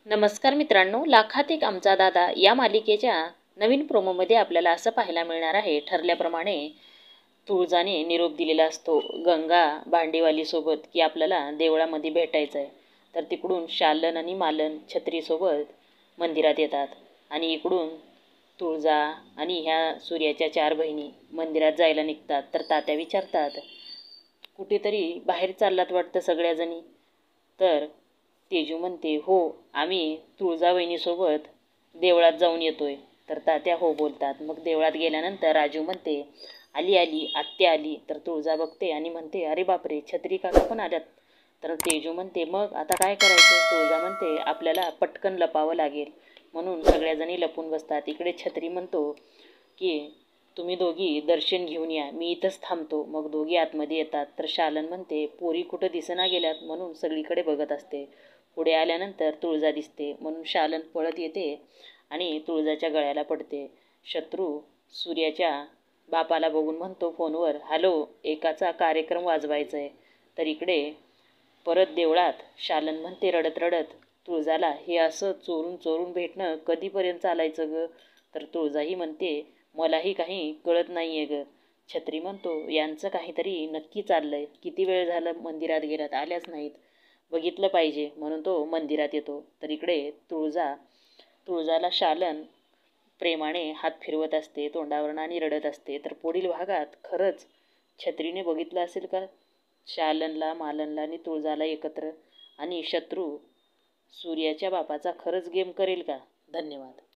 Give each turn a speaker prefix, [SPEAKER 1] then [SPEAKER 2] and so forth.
[SPEAKER 1] नमस्कार मित्रांनो, लाखात एक आमचा दादा या मालिकेच्या नवीन प्रोमोमध्ये आपल्याला असं पाहायला मिळणार आहे. ठरल्याप्रमाणे तुळजाने निरोप दिलेला असतो गंगा भांडीवालीसोबत की आपल्याला देवळामध्ये भेटायचं आहे. तर तिकडून शालन आणि मालन छत्रीसोबत मंदिरात येतात आणि इकडून तुळजा आणि ह्या सूर्याच्या 4 बहिणी मंदिरात जायला निघतात. तर तात्या विचारतात, कुठेतरी बाहेर चाललात वाटतं सगळ्याजणी. तर तेजू म्हणते, हो आम्ही तुळजावहिनीसोबत देवळात जाऊन येतोय. तर तात्या हो बोलतात. मग देवळात गेल्यानंतर राजू म्हणते, आली आली आत्या आली. तर तुळजा बघते आणि म्हणते, अरे बापरे, छत्री काका पण आल्यात. तर तेजू म्हणते, मग आता काय करायचं. तुळजा म्हणते, आपल्याला पटकन लपावं लागेल. म्हणून सगळ्याजणी लपून बसतात. इकडे छत्री म्हणतो की तुम्ही दोघी दर्शन घेऊन या, मी इथंच थांबतो. मग दोघी आतमध्ये येतात. तर शालन म्हणते, पोरी कुठं दिसेना गेल्यात, म्हणून सगळीकडे बघत असते. पुढे आल्यानंतर तुळजा दिसते म्हणून शालन पळत येते आणि तुळजाच्या गळ्याला पडते. शत्रू सूर्याच्या बापाला बघून म्हणतो फोनवर, हॅलो, एकाचा कार्यक्रम वाजवायचा आहे. तर इकडे परत देवळात शालन म्हणते रडत रडत तुळजाला, हे असं चोरून चोरून भेटणं कधीपर्यंत चालायचं ग. तर तुळजाही म्हणते, मलाही काही कळत नाही आहे ग. छत्री म्हणतो, यांचं काहीतरी नक्की चाललंय. किती वेळ झालं मंदिरात गेल्यात, आल्याच नाहीत. बघितलं पाहिजे. म्हणून तो मंदिरात येतो. तर इकडे तुळजाला शालन प्रेमाने हात फिरवत असते तोंडावरून आणि रडत असते. तर पुढील भागात खरंच छत्रीने बघितलं असेल का शालनला, मालनला आणि तुळजाला एकत्र, आणि शत्रू सूर्याच्या बापाचा खरंच गेम करेल का. धन्यवाद.